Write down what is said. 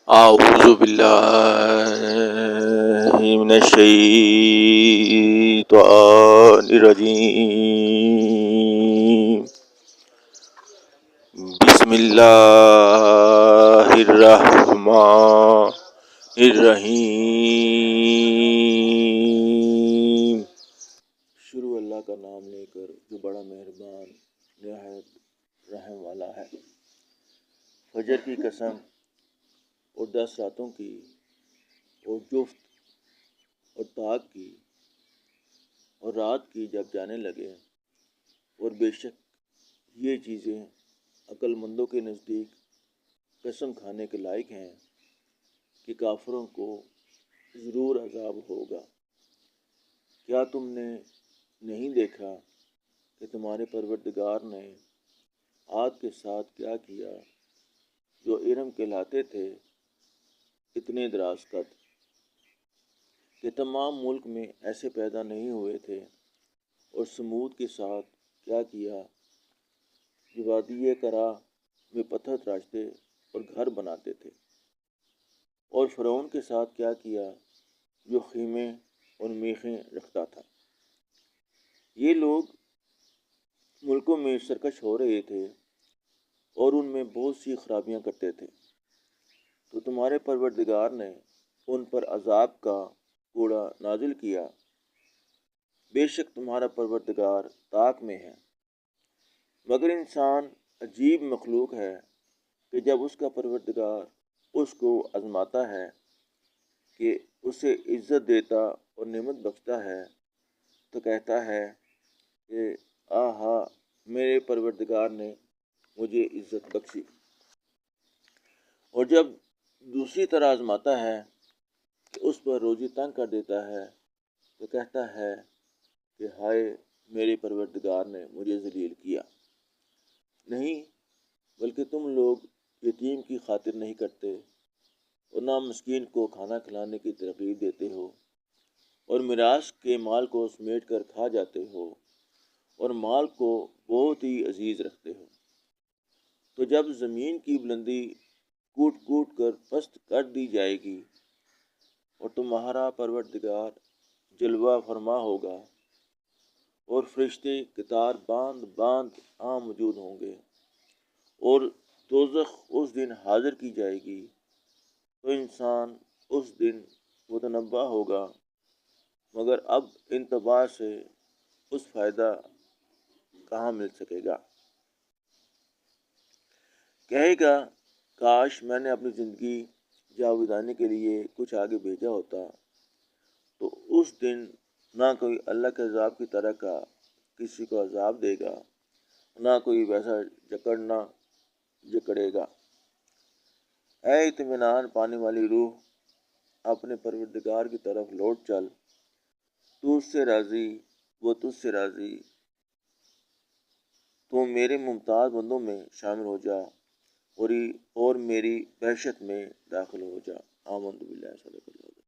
اعوذ باللہ من الشیطان الرجیم بسم اللہ الرحمن الرحیم۔ شروع اللہ کا نام لے کر جو بڑا مہربان نہایت رحم والا ہے۔ فجر کی قسم اور 10 راتوں کی اور جفت اور طاق کی اور رات کی جب جانے لگے، اور بے شک یہ چیزیں عقل مندوں کے نزدیک قسم کھانے کے لائق ہیں کہ کافروں کو ضرور عذاب ہوگا۔ کیا تم نے نہیں دیکھا کہ تمہارے پروردگار نے عاد کے ساتھ کیا کیا جو ارم کہلاتے تھے اتنے دراز قد، کہ تمام ملک میں ایسے پیدا نہیں ہوئے تھے، اور سمود کے ساتھ کیا کیا جو وادی کرا میں پتھر تراشتے اور گھر بناتے تھے، اور فرعون کے ساتھ کیا کیا جو خیمے اور میخیں رکھتا تھا۔ یہ لوگ ملکوں میں سرکش ہو رہے تھے اور ان میں بہت سی خرابیاں کرتے تھے، تو تمہارے پروردگار نے ان پر عذاب کا کوڑا نازل کیا۔ بے شک تمہارا پروردگار طاق میں ہے، مگر انسان عجیب مخلوق ہے کہ جب اس کا پروردگار اس کو آزماتا ہے کہ اسے عزت دیتا اور نعمت بخشتا ہے تو کہتا ہے کہ آہا میرے پروردگار نے مجھے عزت بخشی، اور جب دوسری طرح آزماتا ہے کہ اس پر روزی تنگ کر دیتا ہے تو کہتا ہے کہ ہائے میرے پروردگار نے مجھے ذلیل کیا۔ نہیں، بلکہ تم لوگ یتیم کی خاطر نہیں کرتے اور نہ مسکین کو کھانا کھلانے کی ترغیب دیتے ہو، اور میراث کے مال کو سمیٹ کر کھا جاتے ہو اور مال کو بہت ہی عزیز رکھتے ہو۔ تو جب زمین کی بلندی کوٹ کوٹ کر پست کر دی جائے گی اور تمہارا پروردگار جلوہ فرما ہوگا اور فرشتے قطار باندھ باندھ موجود ہوں گے، اور دوزخ اس دن حاضر کی جائے گی، تو انسان اس دن متنبہ ہوگا، مگر اب انتباہ سے اس فائدہ کہاں مل سکے گا۔ کہے گا کاش میں نے اپنی زندگی جاویدانی کے لیے کچھ آگے بھیجا ہوتا، تو اس دن نہ کوئی اللہ کے عذاب کی طرح کا کسی کو عذاب دے گا، نہ کوئی ویسا جکڑے گا۔ اے اطمینان پانے والی روح، اپنے پروردگار کی طرف لوٹ چل، تو اس سے راضی وہ تجھ سے راضی، تو میرے ممتاز بندوں میں شامل ہو جا اور میری بحشت میں داخل ہو جا۔ آمنت باللہ صدق اللہ۔